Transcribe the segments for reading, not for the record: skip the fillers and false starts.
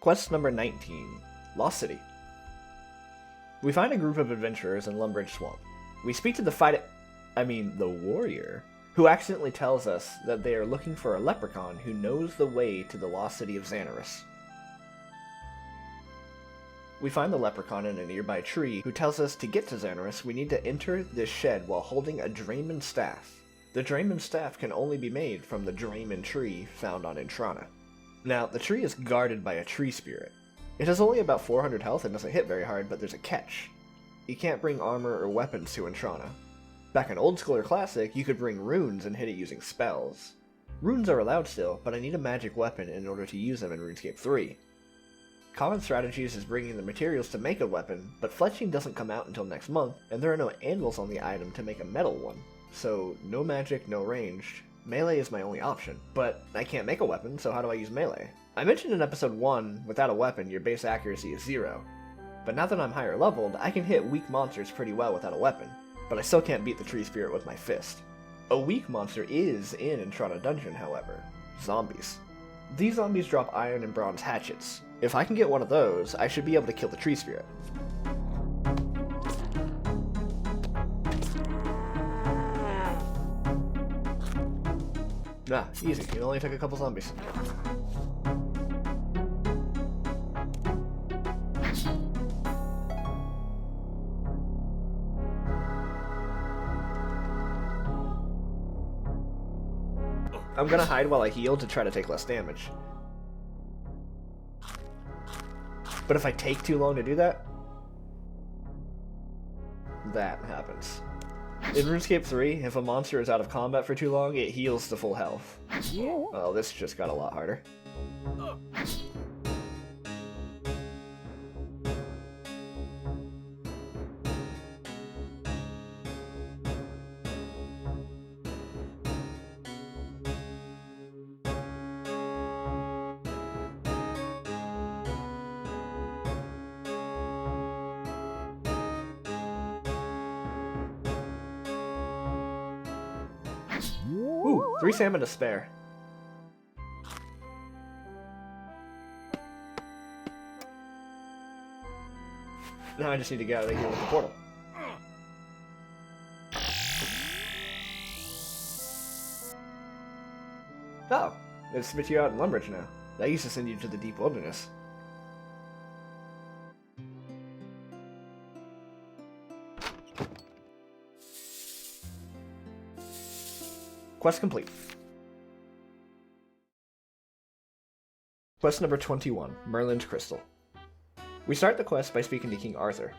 Quest number 19, Lost City. We find a group of adventurers in Lumbridge Swamp. We speak to the warrior, who accidentally tells us that they are looking for a leprechaun who knows the way to the lost city of Xanaris. We find the leprechaun in a nearby tree, who tells us to get to Xanaris we need to enter this shed while holding a Drayman staff. The Drayman staff can only be made from the Drayman tree found on Intrana. Now, the tree is guarded by a tree spirit. It has only about 400 health and doesn't hit very hard, but there's a catch. You can't bring armor or weapons to Intrana. Back in Old School or Classic, you could bring runes and hit it using spells. Runes are allowed still, but I need a magic weapon in order to use them in RuneScape 3. Common Strategies is bringing the materials to make a weapon, but fletching doesn't come out until next month, and there are no anvils on the item to make a metal one. So, no magic, no ranged. Melee is my only option, but I can't make a weapon, so how do I use melee? I mentioned in episode 1, without a weapon, your base accuracy is 0. But now that I'm higher leveled, I can hit weak monsters pretty well without a weapon, but I still can't beat the tree spirit with my fist. A weak monster is in Intrana Dungeon, however. Zombies. These zombies drop iron and bronze hatchets. If I can get one of those, I should be able to kill the tree spirit. Nah, easy. It only took a couple zombies. I'm gonna hide while I heal to try to take less damage. But if I take too long to do that, that happens. In RuneScape 3, if a monster is out of combat for too long, it heals to full health. Oh, this just got a lot harder. Ooh, 3 salmon to spare. Now I just need to get out of here with the portal. Oh, it spits you out in Lumbridge now. That used to send you to the deep wilderness. Quest complete. Quest number 21, Merlin's Crystal. We start the quest by speaking to King Arthur.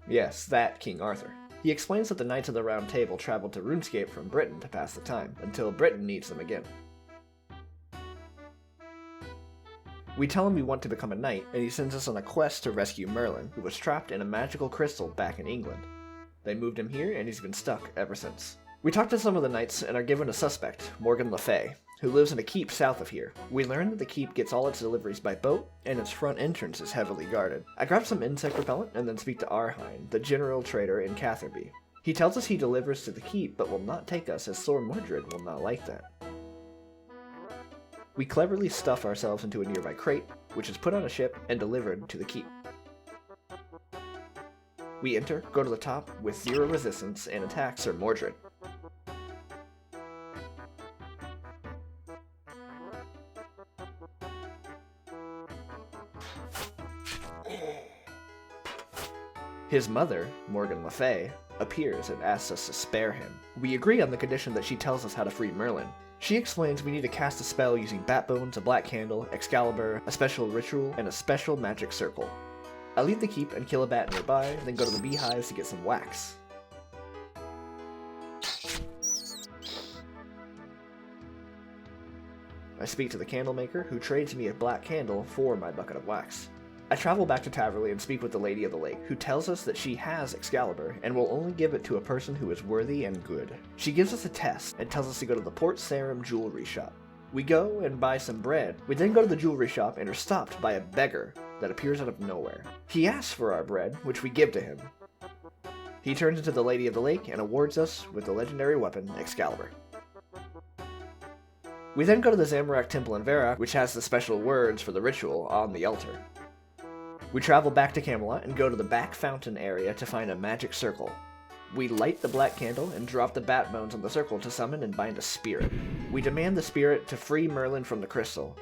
Yes, that King Arthur. He explains that the Knights of the Round Table traveled to RuneScape from Britain to pass the time, until Britain needs them again. We tell him we want to become a knight, and he sends us on a quest to rescue Merlin, who was trapped in a magical crystal back in England. They moved him here, and he's been stuck ever since. We talk to some of the knights and are given a suspect, Morgan Le Fay, who lives in a keep south of here. We learn that the keep gets all its deliveries by boat, and its front entrance is heavily guarded. I grab some insect repellent and then speak to Arhine, the general trader in Catherby. He tells us he delivers to the keep, but will not take us as Sir Mordred will not like that. We cleverly stuff ourselves into a nearby crate, which is put on a ship and delivered to the keep. We enter, go to the top with 0 resistance, and attack Sir Mordred. His mother, Morgan Le Fay, appears and asks us to spare him. We agree on the condition that she tells us how to free Merlin. She explains we need to cast a spell using bat bones, a black candle, Excalibur, a special ritual, and a special magic circle. I leave the keep and kill a bat nearby, then go to the beehives to get some wax. I speak to the candle maker, who trades me a black candle for my bucket of wax. I travel back to Taverley and speak with the Lady of the Lake, who tells us that she has Excalibur and will only give it to a person who is worthy and good. She gives us a test and tells us to go to the Port Sarum jewelry shop. We go and buy some bread. We then go to the jewelry shop and are stopped by a beggar that appears out of nowhere. He asks for our bread, which we give to him. He turns into the Lady of the Lake and awards us with the legendary weapon Excalibur. We then go to the Zamorak Temple in Varrock, which has the special words for the ritual on the altar. We travel back to Camelot and go to the back fountain area to find a magic circle. We light the black candle and drop the bat bones on the circle to summon and bind a spirit. We demand the spirit to free Merlin from the crystal.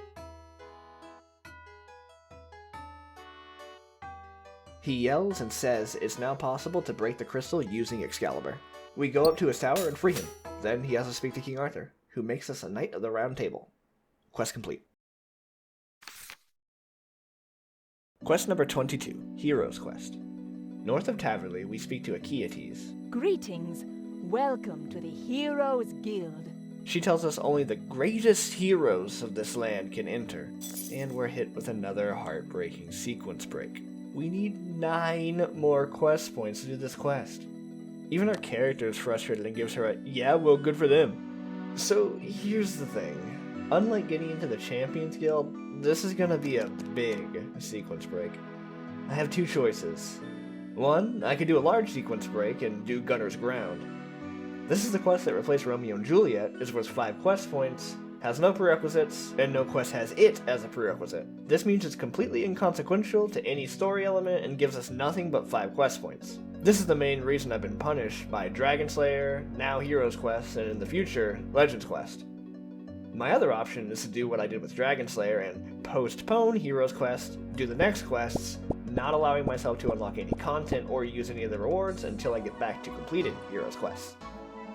He yells and says it's now possible to break the crystal using Excalibur. We go up to his tower and free him. Then he has to speak to King Arthur, who makes us a Knight of the Round Table. Quest complete. Quest number 22, Heroes Quest. North of Taverley, we speak to Achaeates. Greetings. Welcome to the Heroes Guild. She tells us only the greatest heroes of this land can enter, and we're hit with another heartbreaking sequence break. We need 9 more quest points to do this quest. Even our character is frustrated and gives her a, yeah, well, good for them. So here's the thing. Unlike getting into the Champions Guild, this is gonna be a big sequence break. I have 2 choices. One, I could do a large sequence break and do Gunner's Ground. This is the quest that replaced Romeo and Juliet, is worth 5 quest points, has no prerequisites, and no quest has it as a prerequisite. This means it's completely inconsequential to any story element and gives us nothing but 5 quest points. This is the main reason I've been punished by Dragon Slayer, now Heroes Quest, and in the future, Legends Quest. My other option is to do what I did with Dragon Slayer and postpone Heroes Quest, do the next quests, not allowing myself to unlock any content or use any of the rewards until I get back to completed Heroes Quest.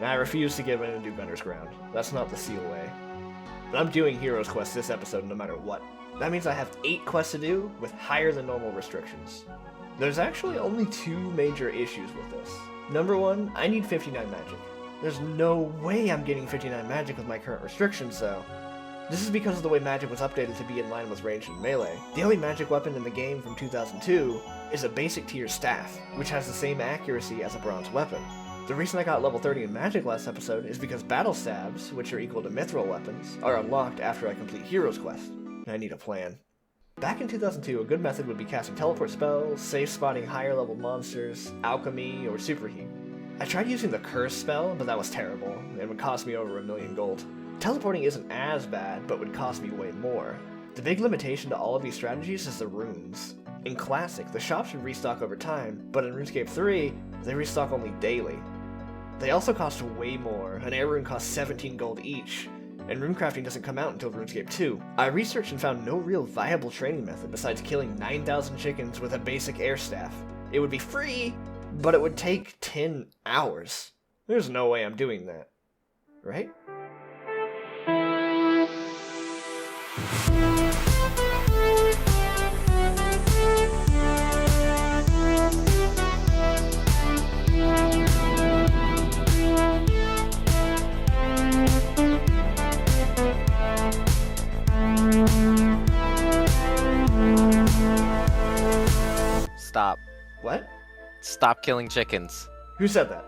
Now I refuse to give in and do Gunner's Ground. That's not the seal way. But I'm doing Heroes Quest this episode no matter what. That means I have 8 quests to do with higher than normal restrictions. There's actually only 2 major issues with this. Number 1, I need 59 magic. There's no way I'm getting 59 magic with my current restrictions though. This is because of the way magic was updated to be in line with ranged and melee. The only magic weapon in the game from 2002 is a basic tier staff, which has the same accuracy as a bronze weapon. The reason I got level 30 in magic last episode is because battle stabs, which are equal to mithril weapons, are unlocked after I complete Heroes Quest. I need a plan. Back in 2002, a good method would be casting teleport spells, safe spotting higher level monsters, alchemy, or superheat. I tried using the curse spell, but that was terrible, and would cost me over 1 million gold. Teleporting isn't as bad, but would cost me way more. The big limitation to all of these strategies is the runes. In Classic, the shop should restock over time, but in RuneScape 3, they restock only daily. They also cost way more. An air rune costs 17 gold each, and runecrafting doesn't come out until RuneScape 2. I researched and found no real viable training method besides killing 9,000 chickens with a basic air staff. It would be free, but it would take 10 hours. There's no way I'm doing that. Right? Stop. What? Stop killing chickens. Who said that?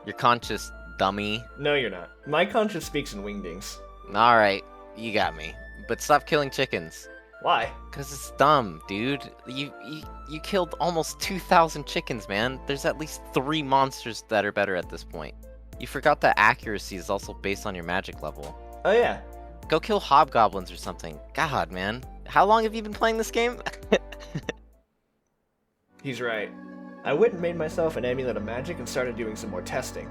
You're conscious, dummy. No, you're not. My conscience speaks in wingdings. Alright, you got me. But stop killing chickens. Why? Cause it's dumb, dude. You killed almost 2,000 chickens, man. There's at least 3 monsters that are better at this point. You forgot that accuracy is also based on your magic level. Oh yeah. Go kill hobgoblins or something. God, man. How long have you been playing this game? He's right. I went and made myself an amulet of magic and started doing some more testing.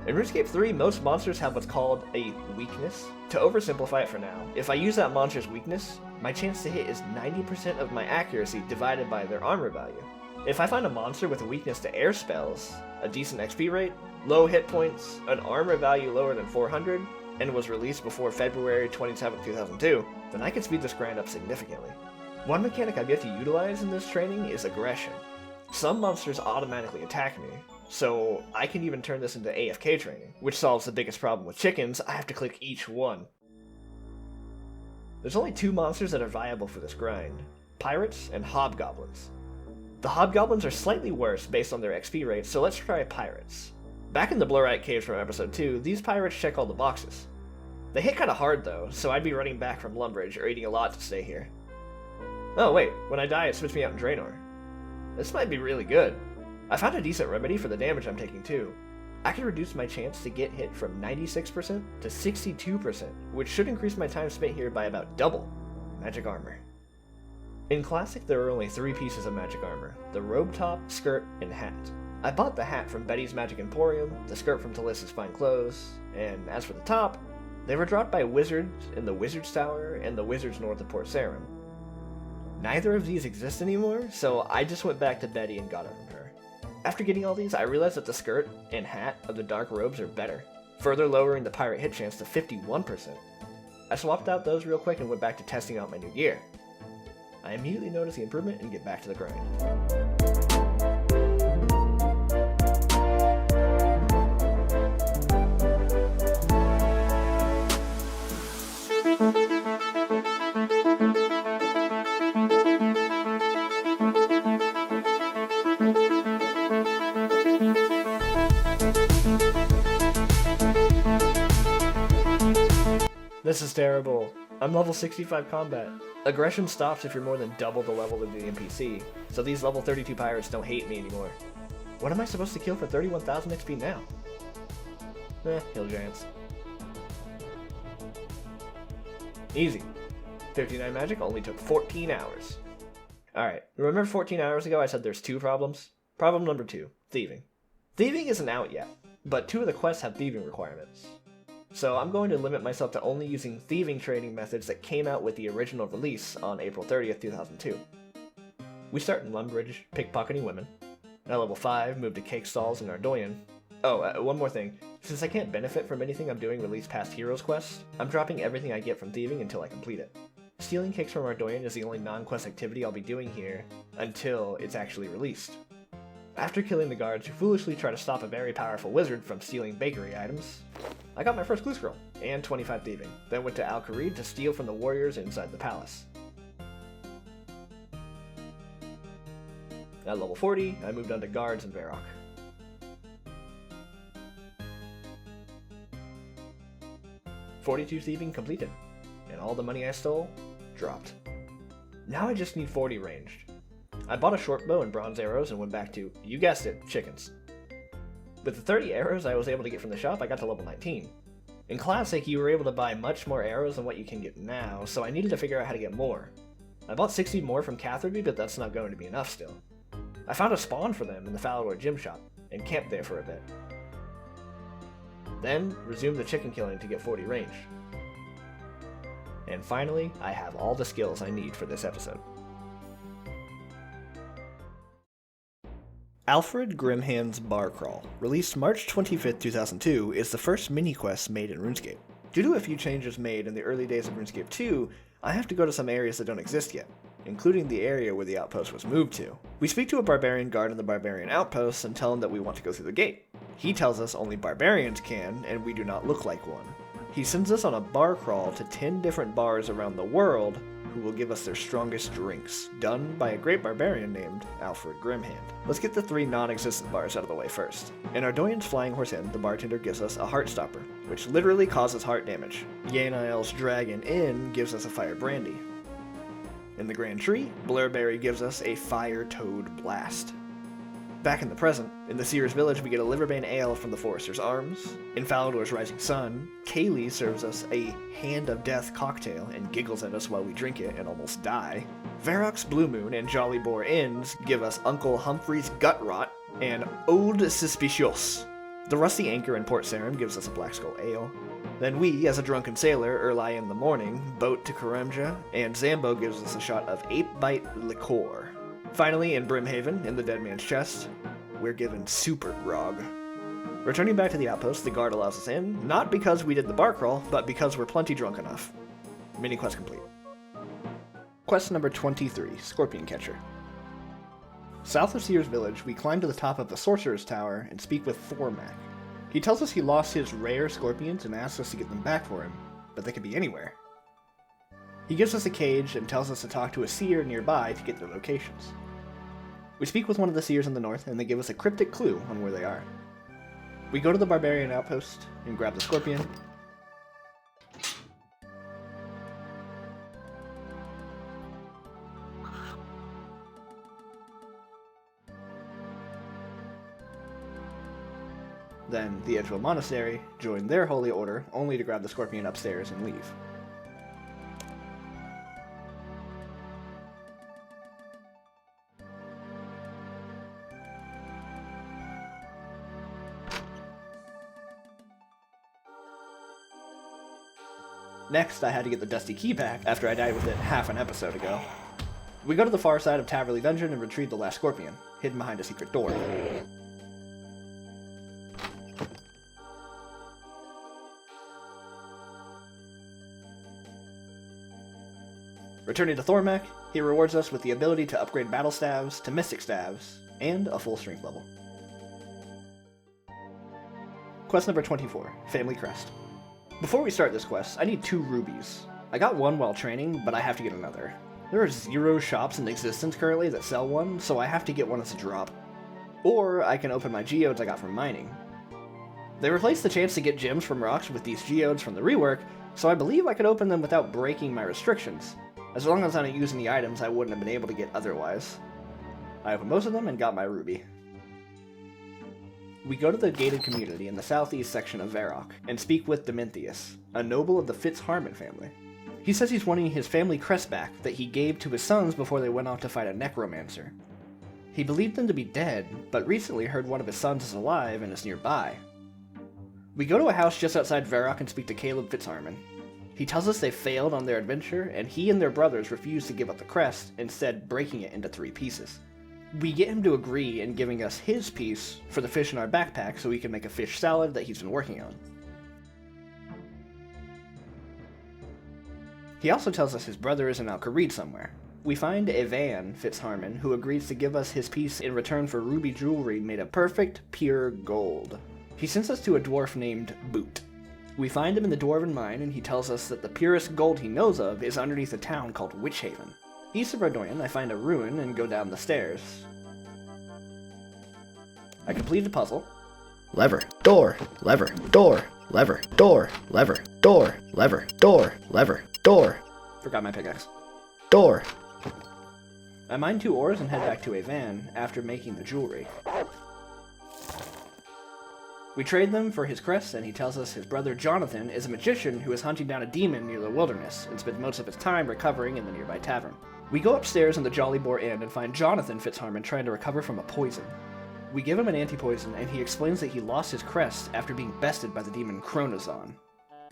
In RuneScape 3, most monsters have what's called a weakness. To oversimplify it for now, if I use that monster's weakness, my chance to hit is 90% of my accuracy divided by their armor value. If I find a monster with a weakness to air spells, a decent XP rate, low hit points, an armor value lower than 400, and was released before February 27, 2002, then I can speed this grind up significantly. One mechanic I've yet to utilize in this training is aggression. Some monsters automatically attack me, so I can even turn this into AFK training, which solves the biggest problem with chickens. I have to click each one. There's only 2 monsters that are viable for this grind, pirates and hobgoblins. The hobgoblins are slightly worse based on their XP rates, so let's try pirates. Back in the Blurite Caves from episode 2, these pirates check all the boxes. They hit kinda hard though, so I'd be running back from Lumbridge or eating a lot to stay here. Oh wait, when I die it spits me out in Draenor. This might be really good. I found a decent remedy for the damage I'm taking too. I can reduce my chance to get hit from 96% to 62%, which should increase my time spent here by about double. Magic armor. In Classic, there are only 3 pieces of magic armor: the robe top, skirt, and hat. I bought the hat from Betty's Magic Emporium, the skirt from Talissa's Fine Clothes, and as for the top, they were dropped by wizards in the Wizard's Tower and the Wizards north of Port Sarim. Neither of these exist anymore, so I just went back to Betty and got it from her. After getting all these, I realized that the skirt and hat of the dark robes are better, further lowering the pirate hit chance to 51%. I swapped out those real quick and went back to testing out my new gear. I immediately noticed the improvement and get back to the grind. This is terrible. I'm level 65 combat. Aggression stops if you're more than double the level of the NPC, so these level 32 pirates don't hate me anymore. What am I supposed to kill for 31,000 XP now? Hill giants. Easy. 59 magic only took 14 hours. Alright, remember 14 hours ago I said there's 2 problems? Problem number 2, thieving. Thieving isn't out yet, but 2 of the quests have thieving requirements. So I'm going to limit myself to only using thieving trading methods that came out with the original release on April 30th, 2002. We start in Lumbridge, pickpocketing women. At level 5, move to cake stalls in Ardoyan. Oh, one more thing. Since I can't benefit from anything I'm doing released past Heroes Quest, I'm dropping everything I get from thieving until I complete it. Stealing cakes from Ardoyan is the only non-quest activity I'll be doing here until it's actually released. After killing the guards who foolishly try to stop a very powerful wizard from stealing bakery items, I got my first clue scroll, and 25 thieving, then went to Al-Kharid to steal from the warriors inside the palace. At level 40, I moved on to guards in Varrock. "42 thieving completed, and all the money I stole dropped. Now I just need 40 ranged. I bought a short bow and bronze arrows and went back to, you guessed it, chickens. With the 30 arrows I was able to get from the shop, I got to level 19. In Classic, you were able to buy much more arrows than what you can get now, so I needed to figure out how to get more. I bought 60 more from Catherby, but that's not going to be enough still. I found a spawn for them in the Falador gym shop, and camped there for a bit. Then, resumed the chicken killing to get 40 range. And finally, I have all the skills I need for this episode. Alfred Grimhand's Bar Crawl, released March 25th, 2002, is the first mini-quest made in RuneScape. Due to a few changes made in the early days of RuneScape 2, I have to go to some areas that don't exist yet, including the area where the outpost was moved to. We speak to a barbarian guard in the barbarian outpost and tell him that we want to go through the gate. He tells us only barbarians can, and we do not look like one. He sends us on a bar crawl to 10 different bars around the world who will give us their strongest drinks, done by a great barbarian named Alfred Grimhand. Let's get the 3 non-existent bars out of the way first. In Ardoyan's Flying Horse Inn, the bartender gives us a Heart Stopper, which literally causes heart damage. Yanael's Dragon Inn gives us a Fire Brandy. In the Grand Tree, Blurberry gives us a Fire Toad Blast. Back in the present, in the Seer's Village we get a Liverbane Ale from the Forester's Arms. In Falador's Rising Sun, Kaylee serves us a Hand of Death cocktail and giggles at us while we drink it and almost die. Varrock's Blue Moon and Jolly Boar Inns give us Uncle Humphrey's Gut Rot and Ode Suspicious. The Rusty Anchor in Port Sarim gives us a Black Skull Ale. Then we, as a drunken sailor, early in the morning, boat to Karemja, and Zambo gives us a shot of Ape Bite Liqueur. Finally, in Brimhaven, in the Dead Man's Chest, we're given Super Grog. Returning back to the outpost, the guard allows us in, not because we did the bar crawl, but because we're plenty drunk enough. Mini quest complete. Quest number 23, Scorpion Catcher. South of Seer's Village, we climb to the top of the Sorcerer's Tower and speak with Thormac. He tells us he lost his rare scorpions and asks us to get them back for him, but they could be anywhere. He gives us a cage and tells us to talk to a seer nearby to get their locations. We speak with one of the seers in the north, and they give us a cryptic clue on where they are. We go to the barbarian outpost and grab the scorpion. Then the Edgeville Monastery, join their holy order, only to grab the scorpion upstairs and leave. Next, I had to get the dusty key back after I died with it half an episode ago. We go to the far side of Taverley Dungeon and retrieve the last scorpion, hidden behind a secret door. Returning to Thormac, he rewards us with the ability to upgrade battle staves to mystic staves, and a full strength level. Quest number 24, Family Crest. Before we start this quest, I need 2 rubies. I got one while training, but I have to get another. There are 0 shops in existence currently that sell one, so I have to get one as a drop. Or I can open my geodes I got from mining. They replaced the chance to get gems from rocks with these geodes from the rework, so I believe I could open them without breaking my restrictions. As long as I don't use any items I wouldn't have been able to get otherwise. I opened most of them and got my ruby. We go to the gated community in the southeast section of Varrock and speak with Dominthius, a noble of the Fitzharmon family. He says he's wanting his family crest back that he gave to his sons before they went off to fight a necromancer. He believed them to be dead, but recently heard one of his sons is alive and is nearby. We go to a house just outside Varrock and speak to Caleb Fitzharmon. He tells us they failed on their adventure, and he and their brothers refused to give up the crest, instead breaking it into 3 pieces. We get him to agree in giving us his piece for the fish in our backpack so we can make a fish salad that he's been working on. He also tells us his brother is in Alcarid somewhere. We find Evan Fitzharmon, who agrees to give us his piece in return for ruby jewelry made of perfect, pure gold. He sends us to a dwarf named Boot. We find him in the Dwarven Mine, and he tells us that the purest gold he knows of is underneath a town called Witchhaven. East of Ardoyan, I find a ruin and go down the stairs. I complete the puzzle. Lever, door, lever, door, lever, door, lever, door, lever, door, lever, door. Forgot my pickaxe. Door. I mine 2 ores and head back to Evan after making the jewelry. We trade them for his crest, and he tells us his brother Jonathan is a magician who is hunting down a demon near the wilderness and spends most of his time recovering in the nearby tavern. We go upstairs in the Jolly Boar Inn and find Jonathan Fitzharmon trying to recover from a poison. We give him an anti-poison, and he explains that he lost his crest after being bested by the demon Chronozon.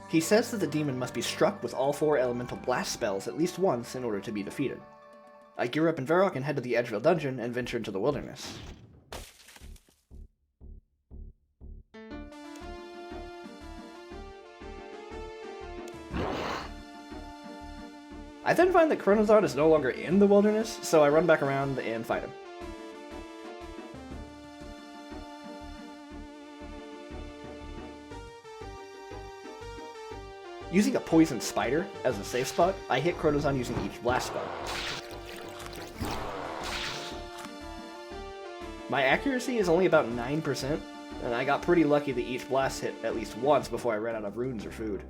He says that the demon must be struck with all 4 elemental blast spells at least once in order to be defeated. I gear up in Varrock and head to the Edgeville dungeon and venture into the wilderness. I then find that Chronozon is no longer in the wilderness, so I run back around and fight him. Using a poison spider as a safe spot, I hit Chronozon using each blast spell. My accuracy is only about 9%, and I got pretty lucky that each blast hit at least once before I ran out of runes or food.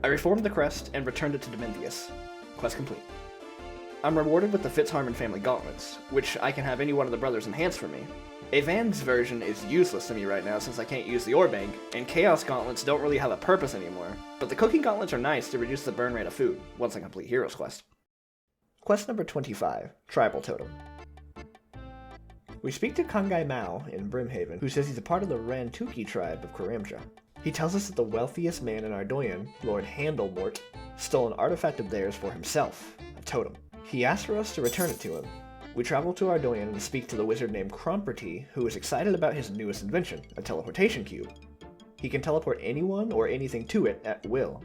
I reformed the crest and returned it to Dominthius. Quest complete. I'm rewarded with the Fitzharmon family gauntlets, which I can have any one of the brothers enhance for me. Evan's version is useless to me right now since I can't use the ore bank, and Chaos gauntlets don't really have a purpose anymore, but the cooking gauntlets are nice to reduce the burn rate of food, once I complete Hero's Quest. Quest number 25, Tribal Totem. We speak to Kangai Mao in Brimhaven, who says he's a part of the Rantuki tribe of Karamja. He tells us that the wealthiest man in Ardoyan, Lord Handelmort, stole an artifact of theirs for himself, a totem. He asks for us to return it to him. We travel to Ardoyan and speak to the wizard named Cromperty, who is excited about his newest invention, a teleportation cube. He can teleport anyone or anything to it at will.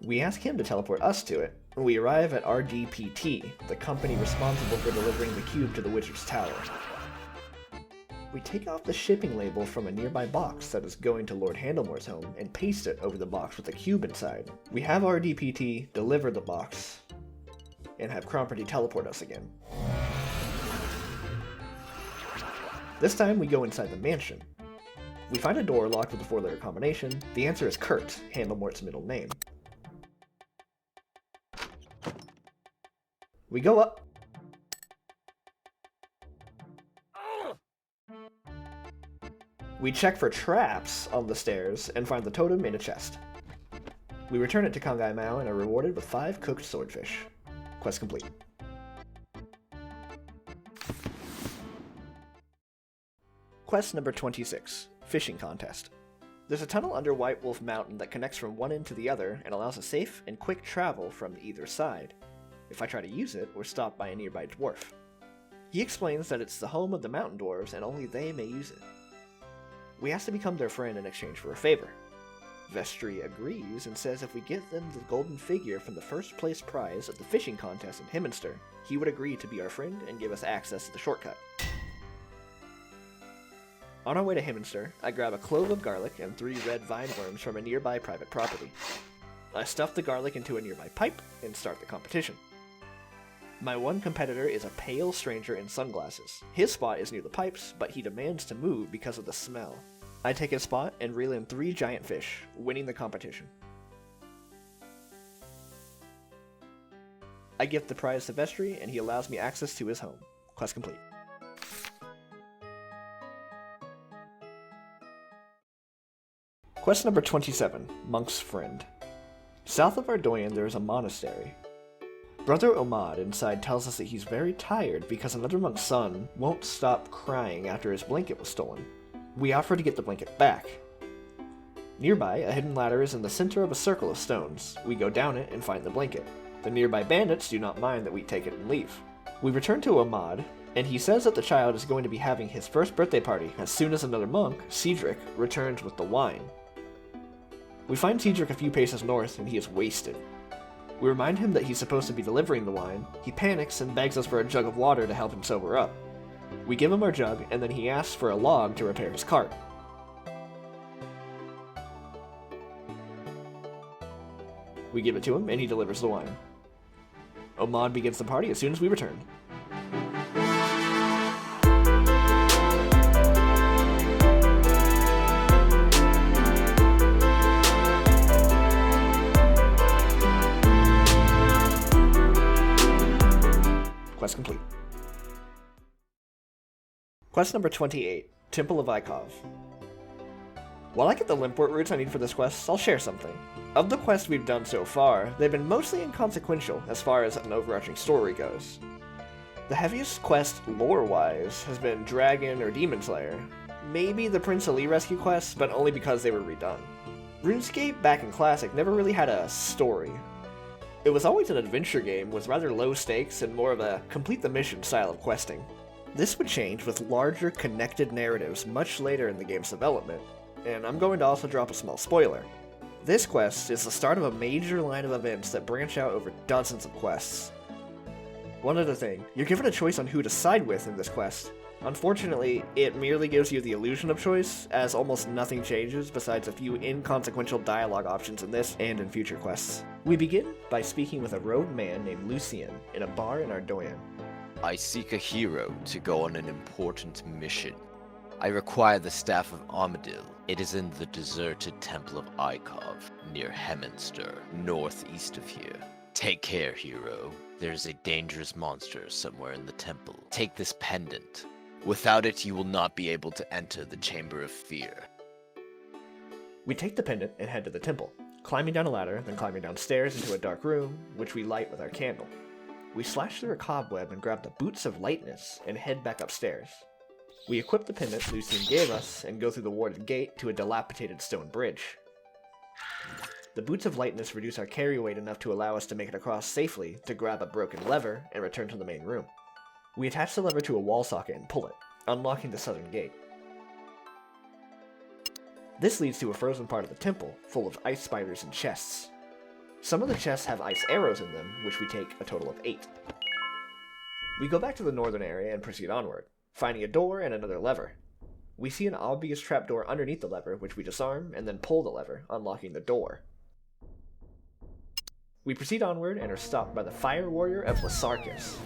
We ask him to teleport us to it, and we arrive at RDPT, the company responsible for delivering the cube to the wizard's tower. We take off the shipping label from a nearby box that is going to Lord Handelmore's home and paste it over the box with the cube inside. We have RDPT deliver the box and have Cromperty teleport us again. This time we go inside the mansion. We find a door locked with a 4-letter combination. The answer is Kurt, Handelmore's middle name. We go up. We check for traps on the stairs and find the totem in a chest. We return it to Kangai Mao and are rewarded with 5 cooked swordfish. Quest complete. Quest number 26, Fishing Contest. There's a tunnel under White Wolf Mountain that connects from one end to the other and allows a safe and quick travel from either side. If I try to use it, we're stopped by a nearby dwarf. He explains that it's the home of the mountain dwarves and only they may use it. We ask to become their friend in exchange for a favor. Vestry agrees and says if we get them the golden figure from the first place prize at the fishing contest in Himminster, he would agree to be our friend and give us access to the shortcut. On our way to Himminster, I grab a clove of garlic and 3 red vine worms from a nearby private property. I stuff the garlic into a nearby pipe and start the competition. My one competitor is a pale stranger in sunglasses. His spot is near the pipes, but he demands to move because of the smell. I take his spot and reel in 3 giant fish, winning the competition. I gift the prize to Vestry and he allows me access to his home. Quest complete. Quest number 27, Monk's Friend. South of Ardoyan there is a monastery. Brother Omad inside tells us that he's very tired because another monk's son won't stop crying after his blanket was stolen. We offer to get the blanket back. Nearby, a hidden ladder is in the center of a circle of stones. We go down it and find the blanket. The nearby bandits do not mind that we take it and leave. We return to Omad, and he says that the child is going to be having his first birthday party as soon as another monk, Cedric, returns with the wine. We find Cedric a few paces north and he is wasted. We remind him that he's supposed to be delivering the wine. He panics and begs us for a jug of water to help him sober up. We give him our jug, and then he asks for a log to repair his cart. We give it to him, and he delivers the wine. Omad begins the party as soon as we return. Quest complete. Quest number 28, Temple of Ikov. While I get the Limport roots I need for this quest, I'll share something. Of the quests we've done so far, they've been mostly inconsequential as far as an overarching story goes. The heaviest quest lore-wise has been Dragon or Demon Slayer, maybe the Prince Ali rescue quests, but only because they were redone. RuneScape back in Classic never really had a story. It was always an adventure game with rather low stakes and more of a complete the mission style of questing. This would change with larger connected narratives much later in the game's development, and I'm going to also drop a small spoiler. This quest is the start of a major line of events that branch out over dozens of quests. One other thing, you're given a choice on who to side with in this quest. Unfortunately, it merely gives you the illusion of choice, as almost nothing changes besides a few inconsequential dialogue options in this and in future quests. We begin by speaking with a robed man named Lucien in a bar in Ardoyan. I seek a hero to go on an important mission. I require the Staff of Armadil. It is in the deserted Temple of Ikov, near Hemminster, northeast of here. Take care, hero. There's a dangerous monster somewhere in the temple. Take this pendant. Without it, you will not be able to enter the Chamber of Fear. We take the pendant and head to the temple, climbing down a ladder, then climbing downstairs into a dark room, which we light with our candle. We slash through a cobweb and grab the Boots of Lightness and head back upstairs. We equip the pendant Lucien gave us and go through the warded gate to a dilapidated stone bridge. The Boots of Lightness reduce our carry weight enough to allow us to make it across safely to grab a broken lever and return to the main room. We attach the lever to a wall socket and pull it, unlocking the southern gate. This leads to a frozen part of the temple, full of ice spiders and chests. Some of the chests have ice arrows in them, which we take a total of 8. We go back to the northern area and proceed onward, finding a door and another lever. We see an obvious trapdoor underneath the lever, which we disarm and then pull the lever, unlocking the door. We proceed onward and are stopped by the Fire Warrior of Lasarkis.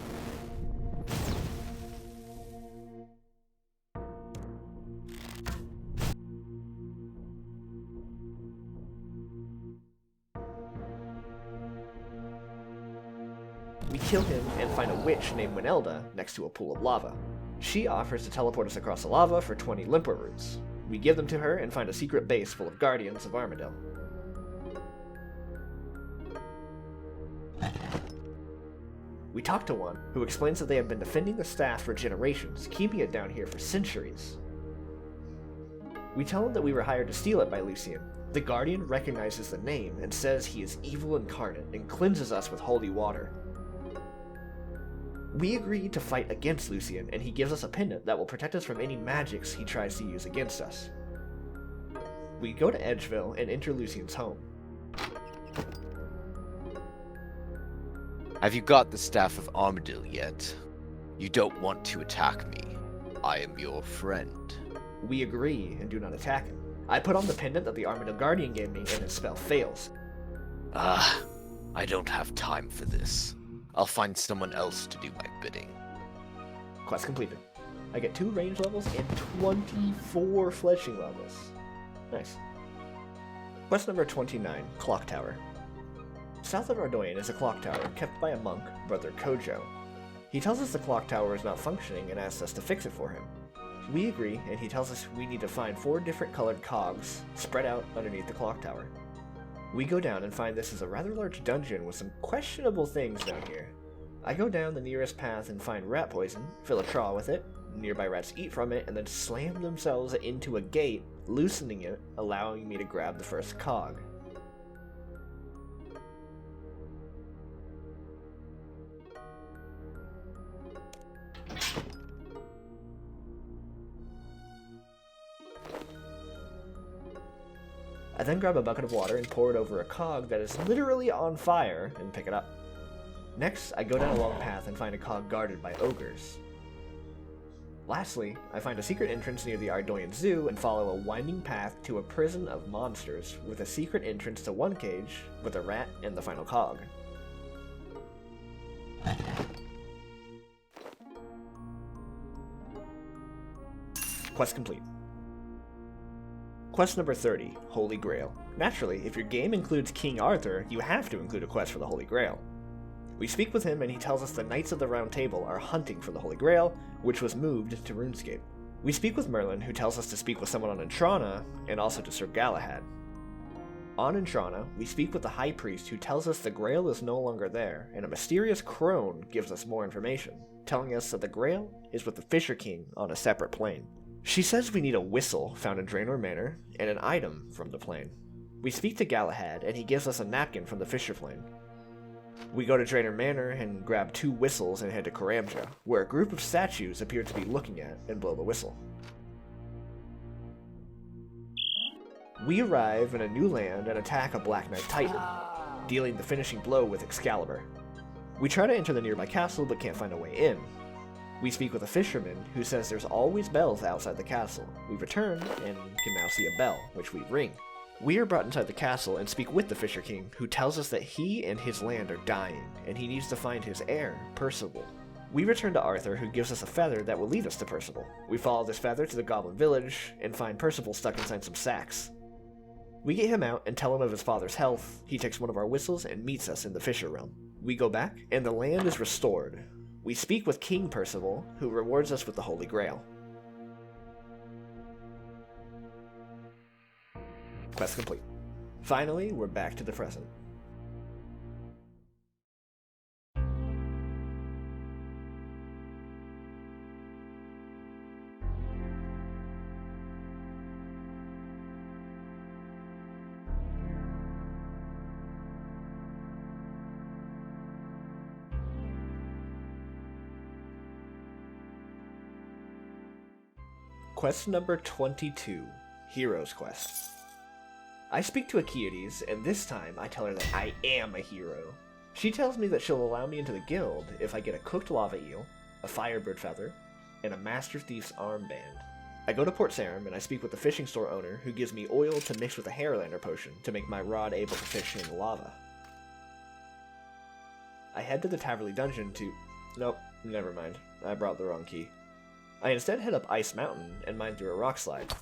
We kill him and find a witch named Winelda next to a pool of lava. She offers to teleport us across the lava for 20 Limport roots. We give them to her and find a secret base full of guardians of Armadil. We talk to one, who explains that they have been defending the staff for generations, keeping it down here for centuries. We tell him that we were hired to steal it by Lucian. The Guardian recognizes the name and says he is evil incarnate and cleanses us with holy water. We agree to fight against Lucian, and he gives us a pendant that will protect us from any magics he tries to use against us. We go to Edgeville and enter Lucian's home. Have you got the Staff of Armadillo yet? You don't want to attack me. I am your friend. We agree and do not attack him. I put on the pendant that the Armadillo Guardian gave me, and his spell fails. I don't have time for this. I'll find someone else to do my bidding. Quest completed. I get 2 range levels and 24 fletching levels. Nice. Quest number 29, Clock Tower. South of Ardoyan is a clock tower kept by a monk, Brother Kojo. He tells us the clock tower is not functioning and asks us to fix it for him. We agree, and he tells us we need to find 4 different colored cogs spread out underneath the clock tower. We go down and find this is a rather large dungeon with some questionable things down here. I go down the nearest path and find rat poison, fill a straw with it, nearby rats eat from it, and then slam themselves into a gate, loosening it, allowing me to grab the first cog. I then grab a bucket of water and pour it over a cog that is literally on fire and pick it up. Next, I go down a long path and find a cog guarded by ogres. Lastly, I find a secret entrance near the Ardoyan Zoo and follow a winding path to a prison of monsters with a secret entrance to one cage with a rat and the final cog. Quest complete. Quest number 30, Holy Grail. Naturally, if your game includes King Arthur, you have to include a quest for the Holy Grail. We speak with him and he tells us the Knights of the Round Table are hunting for the Holy Grail, which was moved to RuneScape. We speak with Merlin, who tells us to speak with someone on Intrana, and also to Sir Galahad. On Intrana, we speak with the High Priest, who tells us the Grail is no longer there, and a mysterious crone gives us more information, telling us that the Grail is with the Fisher King on a separate plane. She says we need a whistle found in Draenor Manor, and an item from the plane. We speak to Galahad, and he gives us a napkin from the Fisher Plane. We go to Draenor Manor and grab 2 whistles and head to Karamja, where a group of statues appear to be looking at and blow the whistle. We arrive in a new land and attack a Black Knight Titan, dealing the finishing blow with Excalibur. We try to enter the nearby castle but can't find a way in. We speak with a fisherman who says there's always bells outside the castle. We return and can now see a bell, which we ring. We are brought inside the castle and speak with the Fisher King, who tells us that he and his land are dying, and he needs to find his heir, Percival. We return to Arthur, who gives us a feather that will lead us to Percival. We follow this feather to the Goblin Village, and find Percival stuck inside some sacks. We get him out and tell him of his father's health. He takes one of our whistles and meets us in the Fisher Realm. We go back, and the land is restored. We speak with King Percival, who rewards us with the Holy Grail. Quest complete. Finally, we're back to the present. Quest number 22, Hero's Quest. I speak to Achaeades, and this time I tell her that I am a hero. She tells me that she'll allow me into the guild if I get a cooked lava eel, a firebird feather, and a master thief's armband. I go to Port Sarim and I speak with the fishing store owner, who gives me oil to mix with a Hairlander potion to make my rod able to fish in the lava. I head to the Taverley dungeon to... Nope, never mind. I brought the wrong key. I instead head up Ice Mountain and mine through a rock slide.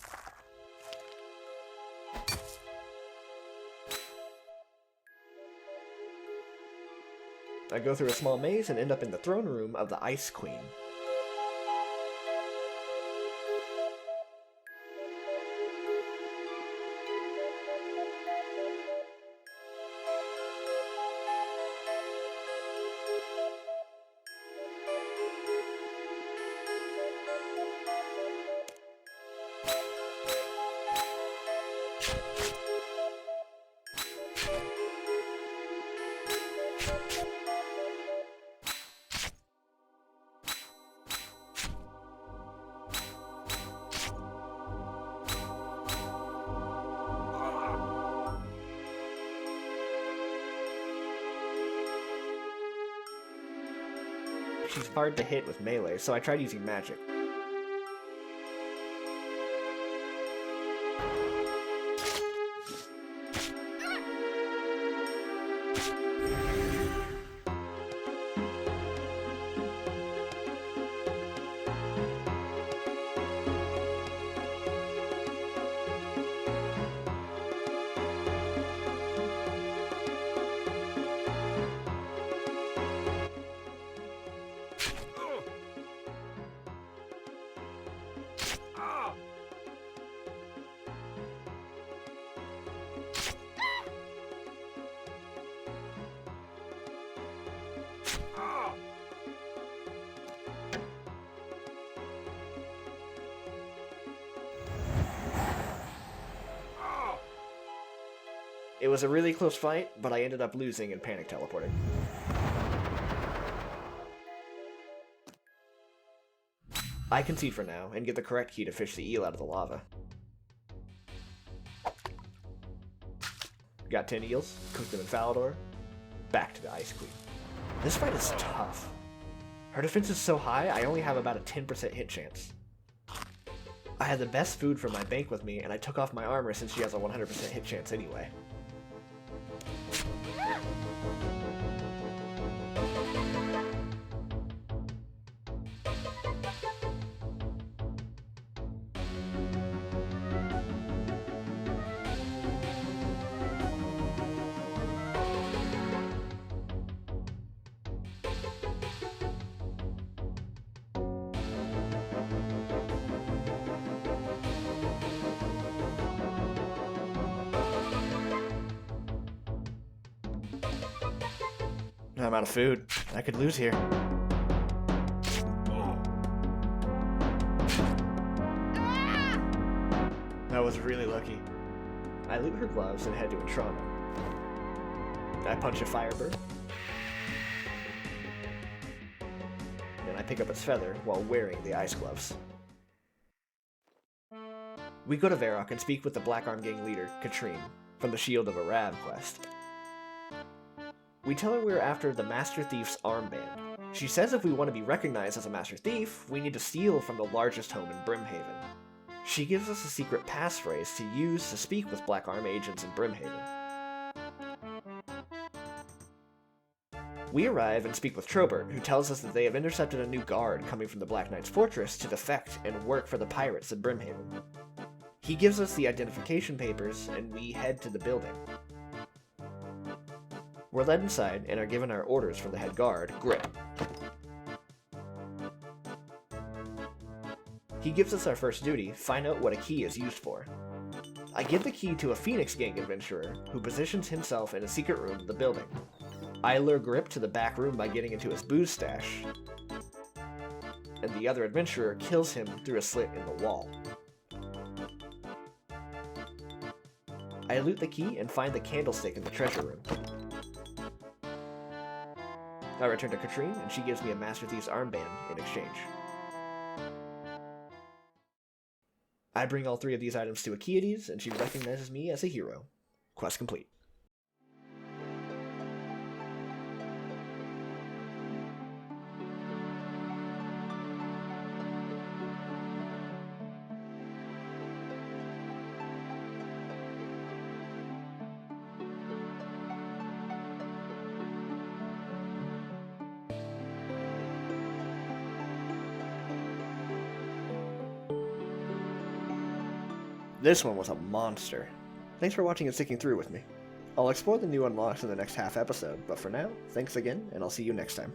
I go through a small maze and end up in the throne room of the Ice Queen. She's hard to hit with melee, so I tried using magic. It was a really close fight, but I ended up losing and panic teleporting. I concede for now, and get the correct key to fish the eel out of the lava. Got 10 eels, cooked them in Falador, back to the Ice Queen. This fight is tough. Her defense is so high, I only have about a 10% hit chance. I had the best food from my bank with me, and I took off my armor since she has a 100% hit chance anyway. I'm out of food. I could lose here. I was really lucky. I loot her gloves and head to Entrano. I punch a Firebird. And I pick up its feather while wearing the ice gloves. We go to Varrock and speak with the Black Arm Gang leader, Katrine, from the Shield of Arab quest. We tell her we're after the Master Thief's armband. She says if we want to be recognized as a Master Thief, we need to steal from the largest home in Brimhaven. She gives us a secret passphrase to use to speak with Black Arm agents in Brimhaven. We arrive and speak with Trobert, who tells us that they have intercepted a new guard coming from the Black Knight's fortress to defect and work for the pirates in Brimhaven. He gives us the identification papers, and we head to the building. We're led inside and are given our orders from the head guard, Grip. He gives us our first duty, find out what a key is used for. I give the key to a Phoenix Gang adventurer, who positions himself in a secret room in the building. I lure Grip to the back room by getting into his booze stash, and the other adventurer kills him through a slit in the wall. I loot the key and find the candlestick in the treasure room. I return to Katrine, and she gives me a Master Thief's armband in exchange. I bring all three of these items to Achaeades, and she recognizes me as a hero. Quest complete. This one was a monster. Thanks for watching and sticking through with me. I'll explore the new unlocks in the next half episode, but for now, thanks again, and I'll see you next time.